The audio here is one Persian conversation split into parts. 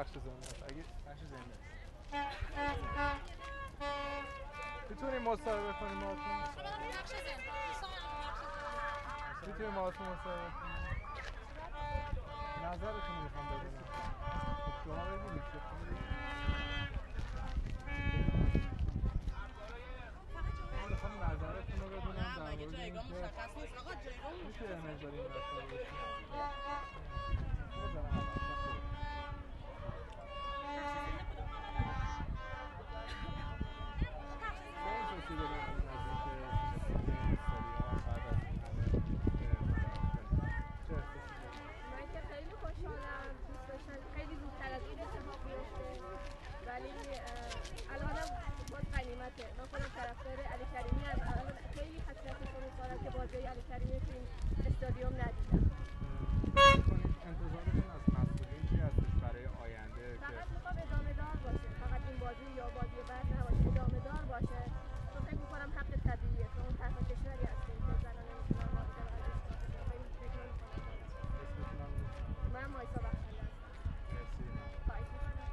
بخش زنده است. اگه بخش زنده است میتونیم مصاحبه کنیم باهاتون؟ بخش زنده میتونیم باهاتون مصاحبه کنیم؟ نظرتون رو میخوام بدونم. خب شما بگید چه خیلی من میخوام نظرتون رو بدونم در مورد جایگاه مشخص نیست. آقا جایگاه میشه مقداری این دستا رو بشید ولی الانم باز غنیمته. من خودم طرفدار علی کریمی از الان خیلی حسرت می‌خورم که بازی علی کریمی تو این استادیوم ندیدم. انتظارتون از مسئولین چی هستش برای آینده؟ فقط میخوام ادامه دار باشه. فقط این بازی یا بازی بعد نباشه، ادامه دار باشه. چون فکر می‌کنم حق طبیعیه. چون تنها کشوری هستیم که زنان نمی‌تونن وارد ورزش بشن. خیلی فکر نمی‌کنم. اسمتون هم من مایسا بخشنده هستم. مرسی. خواهش می‌کنم.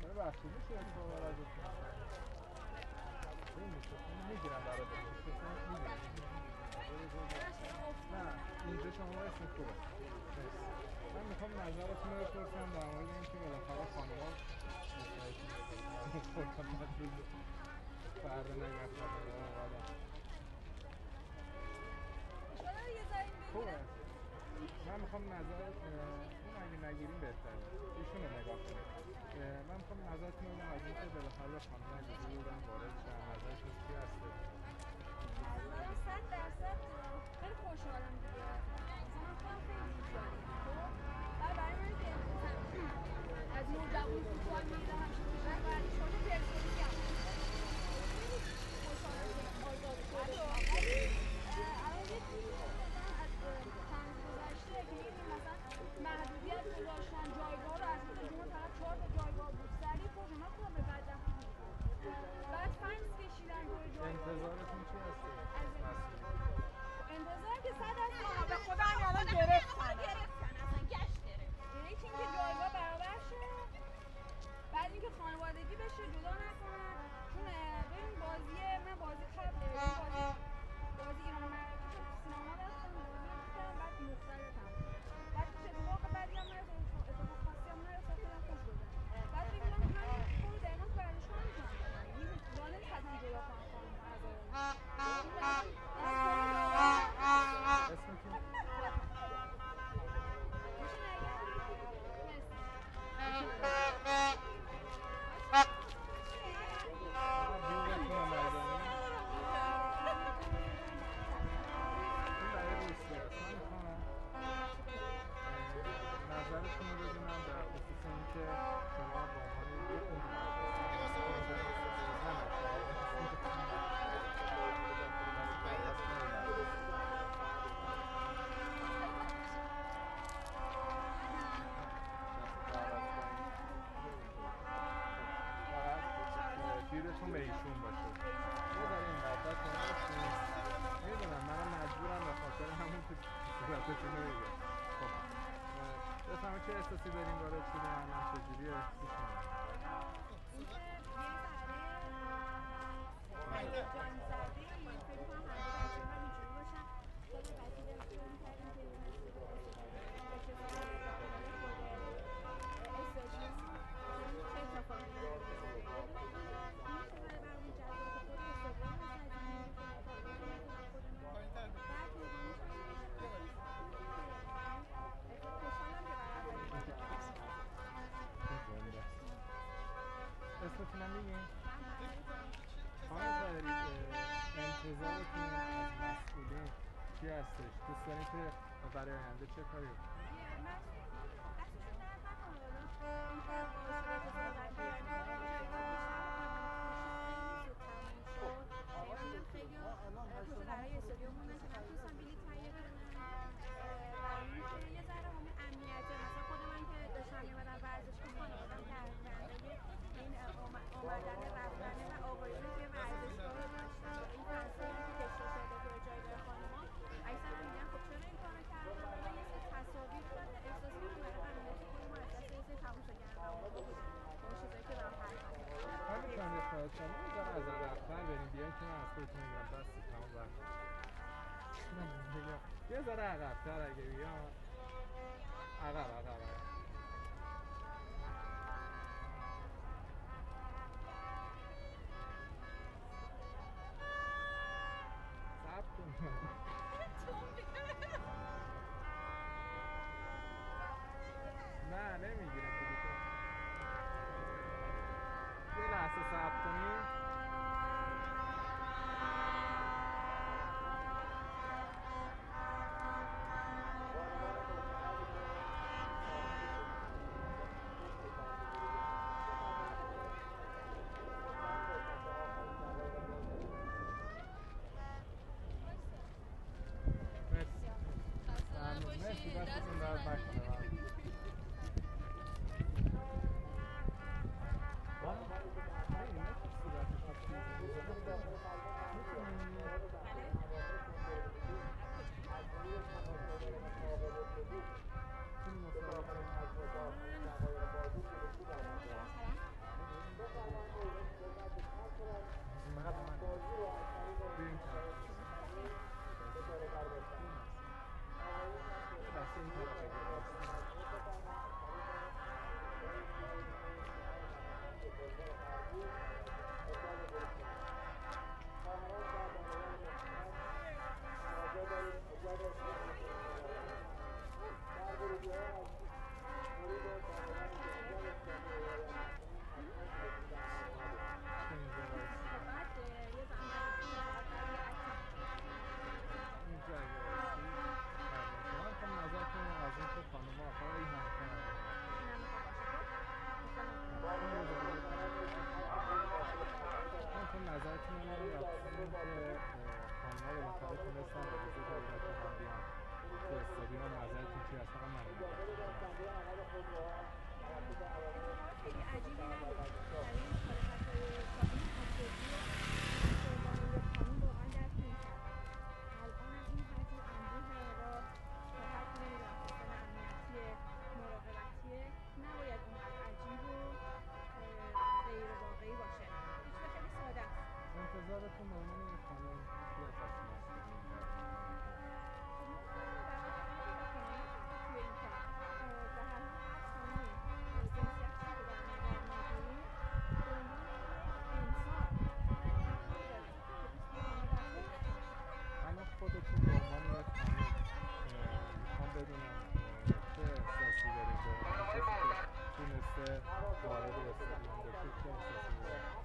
ببخشید میشه صحبت ازتون میگیرم براتون نه اینجا شما اسم خوبه. من میخوام نظرتون رو بپرسم در مورد اینکه بالاخره خانم‌ها فردا نگفتم خوبه. من میخوام نظرت اون اگه نگیریم بهتره. ایشون رو نگاه کنیم. من میخوام نظرتون رو بدم از اینکه بالاخره خانم‌ها اجازه بدن وارد شن. نظرتون چی هست؟ نظرم 100% خیلی خوشحالم دیگه. مثلا خودم خیلی دوست دارم. خب برای من که از نوجوان فوتبال می‌دیدم همیشه بیشتر ورزشگاه پرسپولیس هم خوشحالم که آزاد شده. ولی الان یه چیزی مثلا از چند گذشته که می‌بینیم مثلا محدودیت گذاشتن جایگاه رو از مثلا جمعه فقط 4 تا جایگاه بود. سریع پر شد. من خودم به بدبختی می‌رسم. بعد فنس کشیدن روی جایگاه. انتظارتون چی هست؟ انتظارم که 100% به خدا همین الان گرفتن اصلا گشت گرفت. یکی اینکه جایگاه برابر شه، بعد اینکه خانوادگی بشه جدا نکنن. چون ببین من بازی قبل بازی ایران مراکش تو سینما رفتم بازی رو دیدم. بعد مختلفم بعد هیچ اتفاق بدی هم نیفتاد، اتفاق خاصی هم نیفتاد، خیلی خوش گذشت. بعد می‌بینم همین کارو دقیقاً تو ورزشگاه می‌تونن بکنن. لازم نیست حتما جدا کنن خانم‌ها اسمتون؟ نظرتون رو بدونم در خصوص اینکه شما به عنوان دیرتون به ایشون باشه. یه ذره این مدت کنارشون میدونم منم مجبورم به خاطر همون که صورتتون رو بگم. خب بفهمه چه احساسی داریم وارد شده الان چجوریه اسمتونم میگین؟ خانم طاهری انتظارتون از مسئولین چی هستش؟ دوست دارین که برای آینده چه کاری بکنید؟ برای استادیوم موندن که نتونستم بلیط تهیه کنم و اینکه یه ذره همون امنیته مثلا خود من که داشتم می‌اومدم ورزشگاه خانواده‌ام درگیره این آمدن رفتن و آوایون توی ورزشگاه رو داشتن. این فصلی که کشته شده توی جایگاه خانم‌ها اکثرا میگن خب چرا این کارو کردن؟ حالا یه سری تصاویر شما میذاره از عقب‌تر بریم بیاین که من از خودتون میگیرم بسید تمام وقت یه ذره عقب‌تر اگه بیان عقب صبر کن نه نمیگیرم یه لحظه صبر کنیم مرسی دستتون درد نکنه انتظارتون به عنوان یک خانم چی از تصمیم الان خودتون به عنوان یک خانم میخوام بدونم چه احساسی داریم به عنوان کسی که تونسته وارد استادیوم بشه چه احساسی داریم؟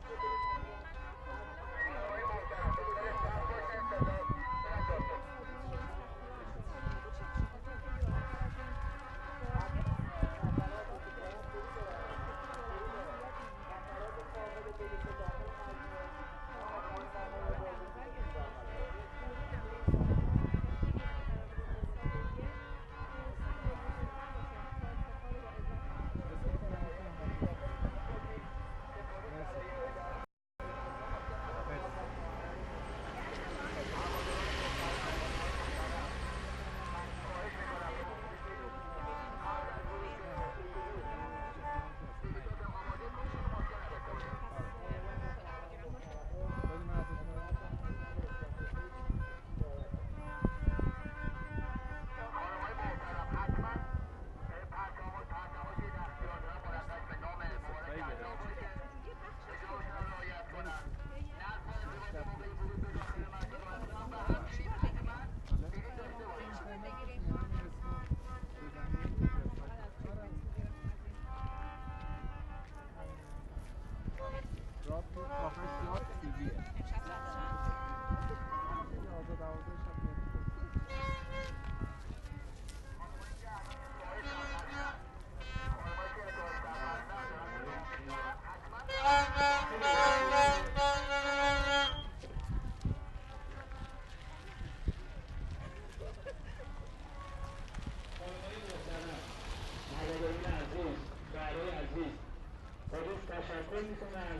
تشکر میکنم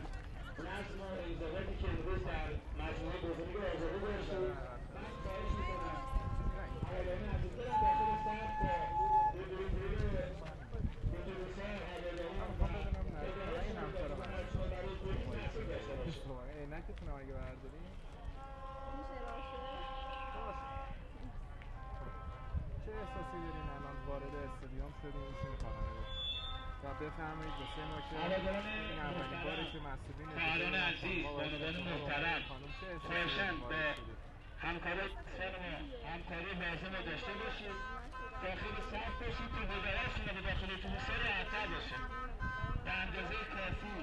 نظم و انضباطی که امروز در مجموعه بزرگ آزادی داشتیم. من خواهش میکنم آقایان عزیز برم داخل صف با اتوبوس‌های هواداری و اداره‌های همکاران برای پلیس مسئول داشته باشیم. شدیم میتونی خواهنه و بفهمید واسه ما که این اولین باری که مسئولین خواهران عزیز، بانوان محترم، خواهشاً به همکاری لازم رو داشته باشید، داخل صف باشید تا گذرشون به داخل اتوبوس راحت‌تر باشه. به اندازه کافی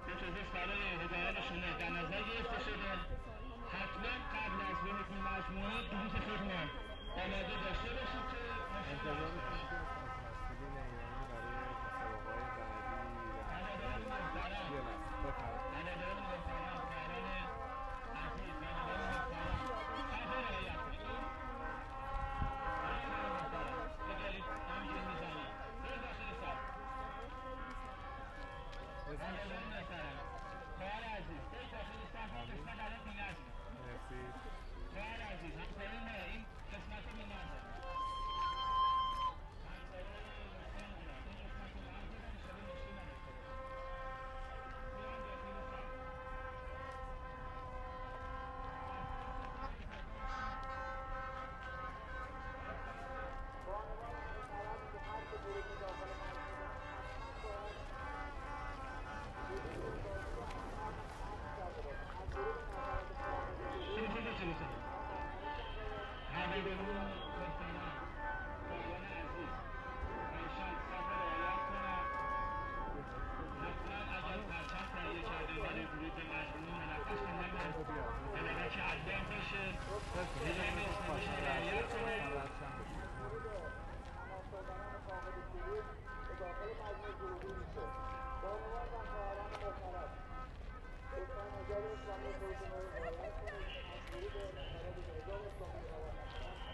اتوبوس برای هدایت شما در نظر گرفته شده. حتما قبل از ورود به مجموعه بلیط خودتون آماده داشته باشید که انتظارتون که از مسئولین ایرانی برای مسابقه‌های بعدی یه لحظه بفرمایید.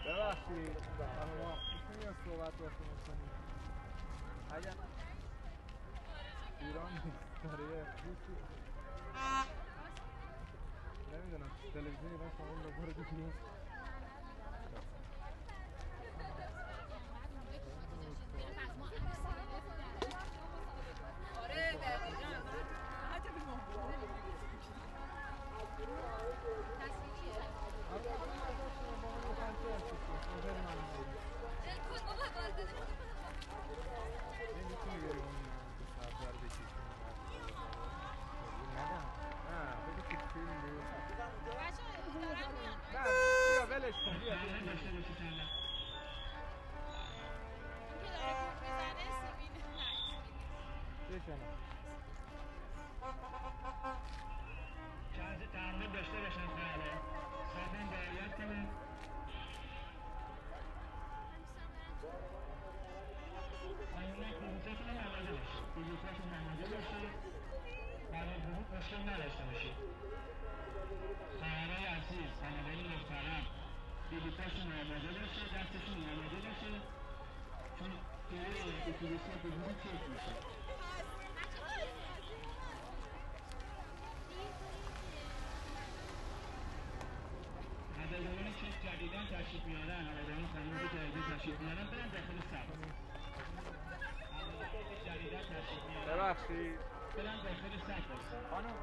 ببخشید خانوما میتونی از صحبت باشون کنیم اگر ایران نیست برای نمیدونم تلویزیون ایران شما اون لوگو رو دیدید آره دقیقاً چند تعمیم داشته باشن خواهره صابون باید کنن همینه کلوزتون هم آماده باشید کلوزتون آماده باشید برای ورود مشکل نداشته باشید خواهرای عزیز خانواده محترم کلوزتون آماده باشه دستشون آماده باشه چون دوره اتوبوس ها به ورود چک میشه هوادارانی که جدیداً تشریف میارن هواداران خانم که جدیداً تشریف میارن برن داخل صف هوادارانی که جدیداً تشریف میارن ببخشید برن داخل صف خانم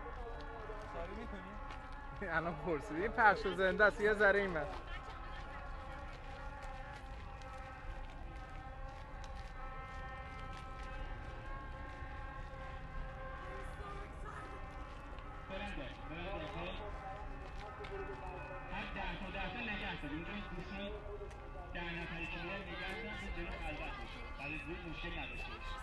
ساری میکنی؟ الان پرسید این پخش زنده است یه ذره این وقت اینجا دوستی در نفری که میاد نگه دارم که جلو خلوت بشه برای زود مشکل نداشته باشه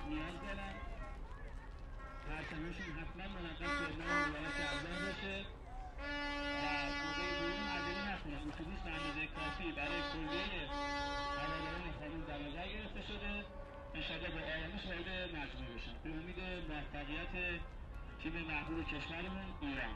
نیاز دارن پرچمشون حتما منعقد به اعلام ولایت ارزان باشه و موقع ورود مردمی نکنن. اتوبوس به اندازه کافی برای کلیه هواداران خانم در نظر گرفته شده. انشاءالله به آرامش وارد مجموعه بشن به امید موفقیت تیم محبوب کشورمون ایران.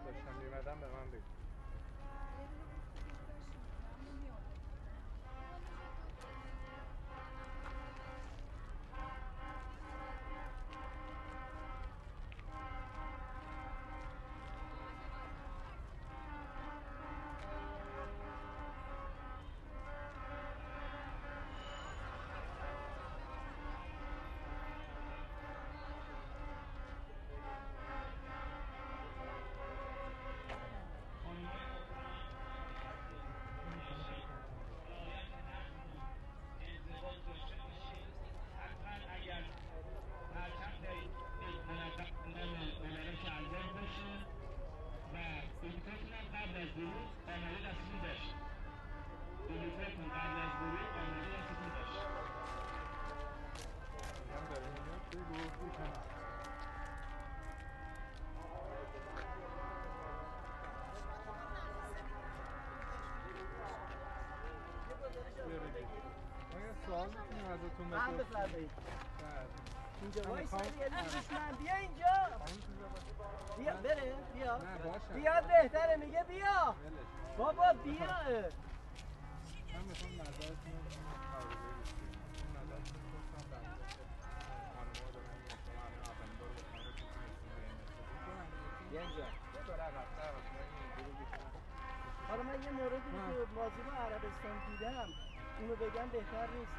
داشتم میمدم به من بگو. سوال میتونیم ازتون بپرسیم؟ اینجا وایسا یه دشمن بیا اینجا بیا بره بیا نه باشه بیا بهتره میگه بیا بابا بیا من میخوام نظرتون رو خارجه بگیریم این نظرتون رو گفتم در مورد خانوما دارن یا شما همین اولین بار با خانوما تونستیم به این نسبتی کنم بیا اینجا یه داره عقب‌تر اصلا این گروه بیشتر حالا من یه موردی که ماضی با عربستان دیدم اونو بگم بهتر نیست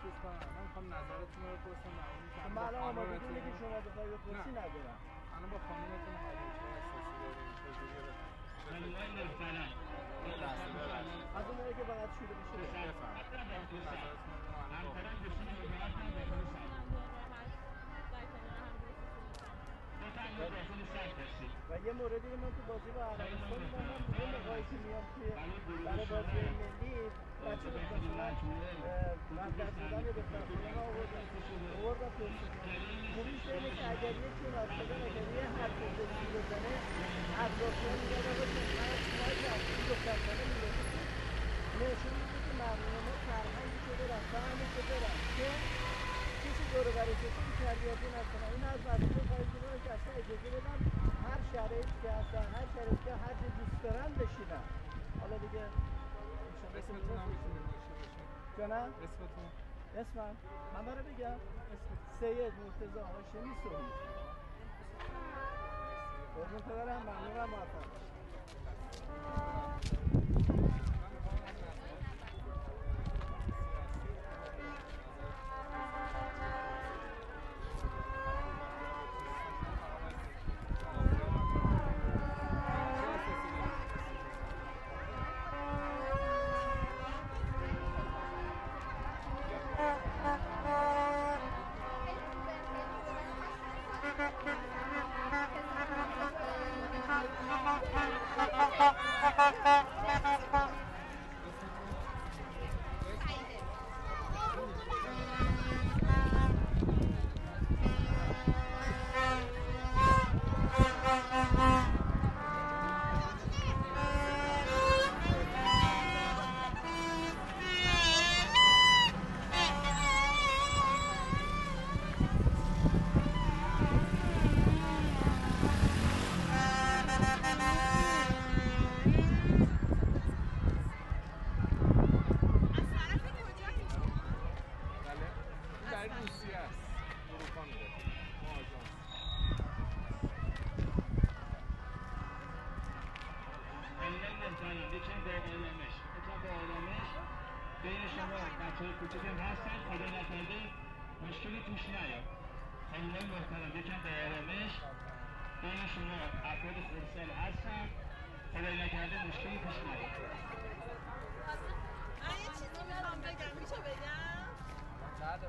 چیز کنم من میخوام نظرتون رو بپرسم در اون که من الان آمادگی که شما بخوای بپرسی ندارم الان با خانومتون حالیشه احساسی داریم چجوریه از اونایی که باید شروع بشه و یه موردی من تو بازی با عربستان دیدم، من یه نگاهی که میام توی برای بازی ملی بچه بود مثلا مندر بودن یه دختر خودم آوردم خوبیش اینه که اگر یه تیم از خودم اگر یه حرف زشتی بزنه اطرافیان میگن آقا من اسمایی که از این دختر خودم میگه نشون میده که مردم ما فرهنگی شده رفتن همین که برن که کسی دور برشتون تربیتی نکنه. این از مردم خواهید کنه که اصلا اجازه بدن هر شرایطی که هستن هر شرایطی که هر چه دوست دارن بشینن. حالا دیگه اسمتون هم میتونیم باشه جانم؟ اسمتون؟ اسمم؟ من برای بگم سید مرتضی هاشمی صحیح. قربون پدرم ممنونم موفق باشید. مشکلی توش نیاد. خانم‌های محترم یکم با آرامش بین شما افراد خردسال هستن، خدای نکرده مشکلی پیش نیاد. من یه چیزی میخوام بگم، میشه بگم؟ بله.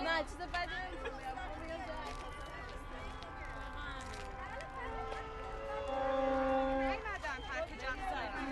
نه چیز بدی نمیخوام بگم. نیومدن حرف جمع زدن.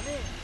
همه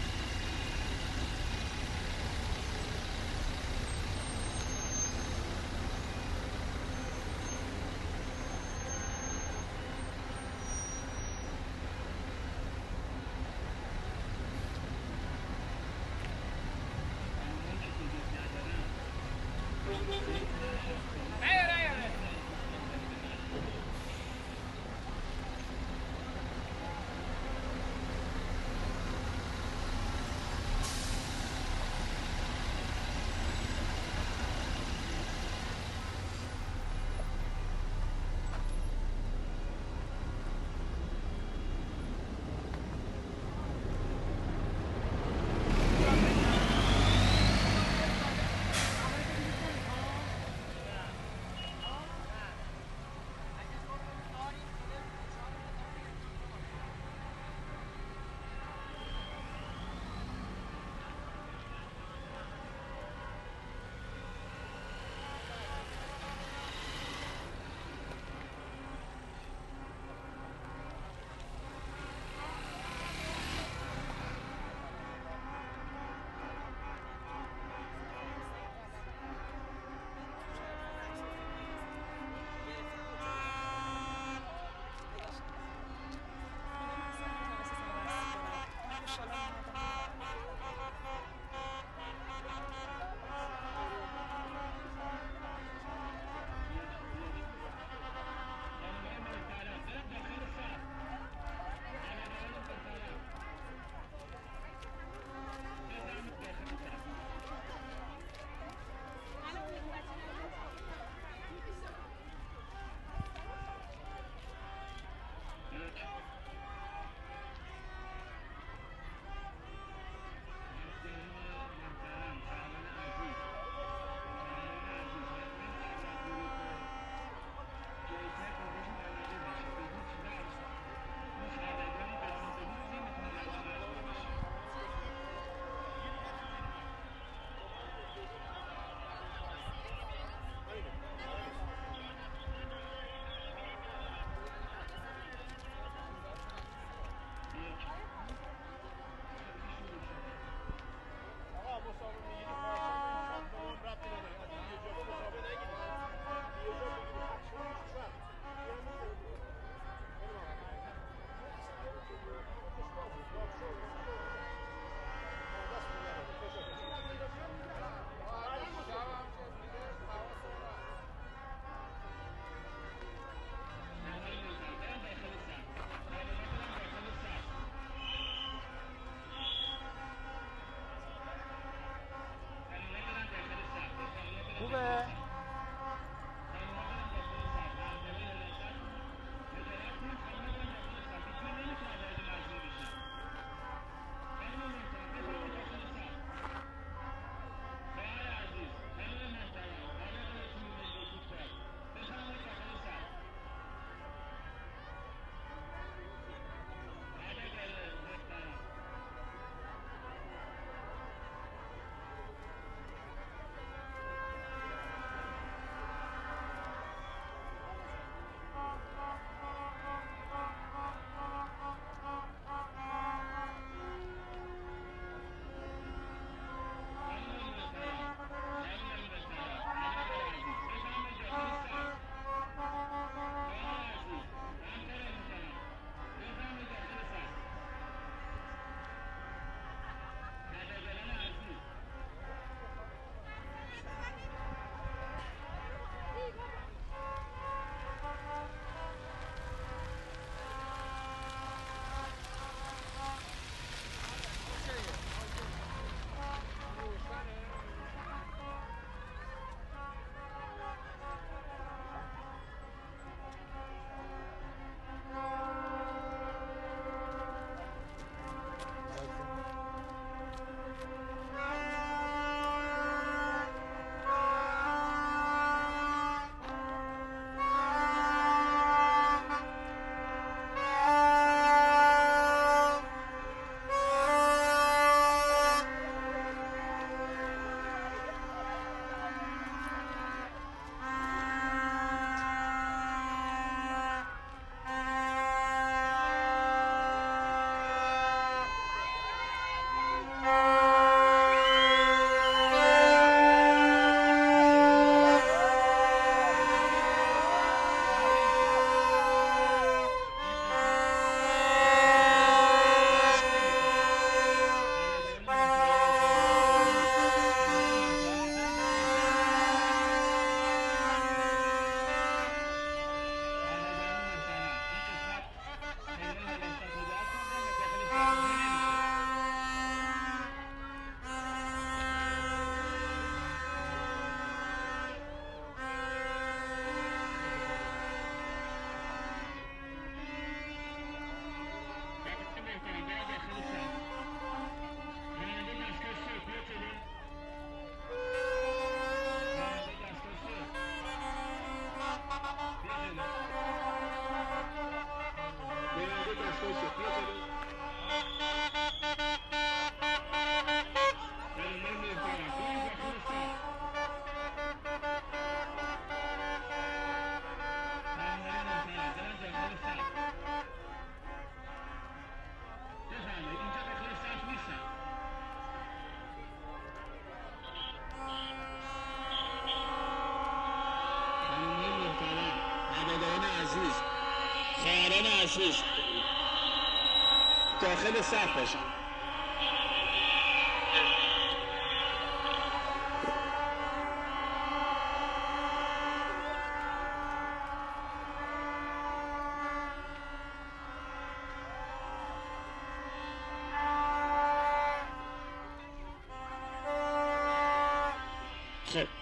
هواداران عزیز، خواهران عزیز داخل صف باشن.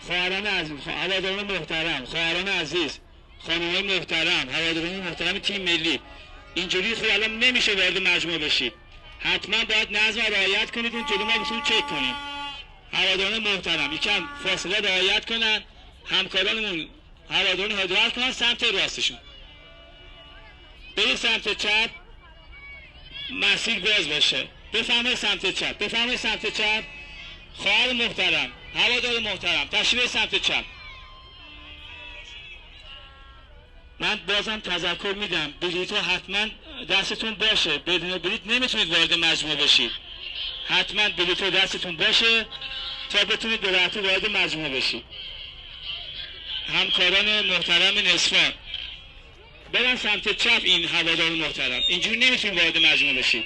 خواهران عزیز، هواداران محترم، خواهران عزیز، خانم‌های محترم، هواداران محترم تیم ملی، اینجوری خود الان نمیشه وارد مجموعه بشید. حتما باید نظم رعایت کنید، اون جلو ما بسون چک کنیم. هواداران محترم یکم فاصله رعایت کنن، همکارانمون هواداران هدایت کنن سمت راستشون. برید سمت چپ، مسیر باز باشه. بفرمایید سمت چپ، بفرمایید سمت چپ. خواهر محترم، هوادار محترم، تشریف سمت چپ. من بازم تذکر میدم بلیط‌ها حتما دستتون باشه. بدون بلیط نمیتونید وارد مجموعه بشید. حتما بلیط‌ها دستتون باشه تا بتونید به راحتی وارد مجموعه بشید. همکاران محترم نصفان برن سمت چپ. این هوادار محترم اینجوری نمیتونید وارد مجموعه بشید.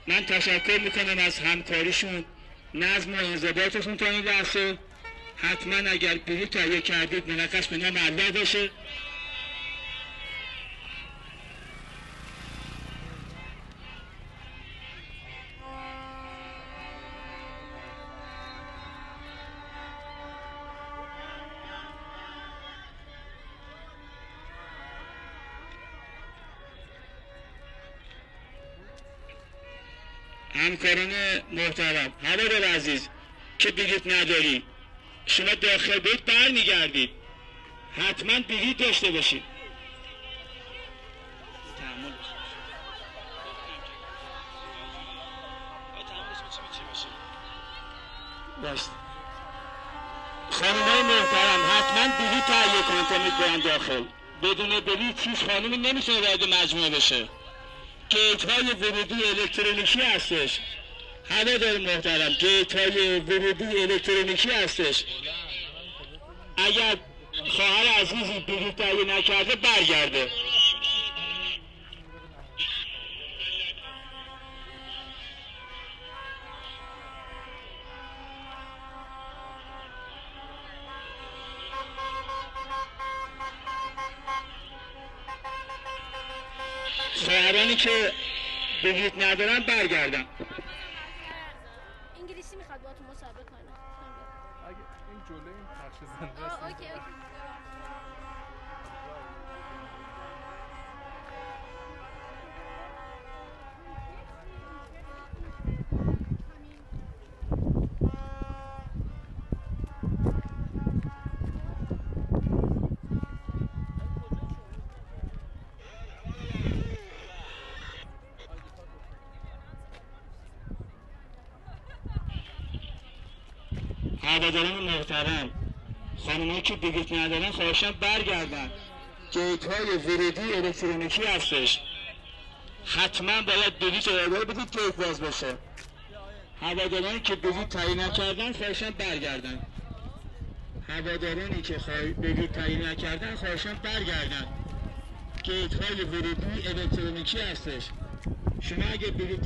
من تشکر میکنم از همکاریشون، نظم و انضباطشون تا این لحظه. حتما اگر بلیط تهیه کردید منعکس به نام الله باشه. همکاران محترم، هوادار عزیز که بلیط نداری شما داخل بیت برمیگردید. حتما بلیط داشته باشید. خانم‌های محترم حتما بلیط تهیه کنید تا می‌برن داخل. بدون بلیط هیچ خانمی نمیتونه وارد مجموعه بشه. گیت‌های ورودی الکترونیکی هستش. هوادار محترم گیت‌های ورودی الکترونیکی هستش. اگر خواهر عزیزی بلیط تهیه نکرده برگرده. خواهرانی که بلیط ندارن برگردن. انگلیسی میخواد با تو مسابقه کنه. اگه این جلوی این پخش زنده است. اوکی. هواداران محترم، خانم‌هایی که بلیط ندارن خواهشاً برگردن. گیت‌های ورودی الکترونیکی هستش. حتما باید بلیط ارائه بدید گیت باز بشه. هوادارانی که بلیط تهیه نکردن خواهشاً برگردن. هوادارانی که بلیط تهیه نکردن خواهشاً برگردن. گیت‌های ورودی الکترونیکی هستش. شما اگه بلیط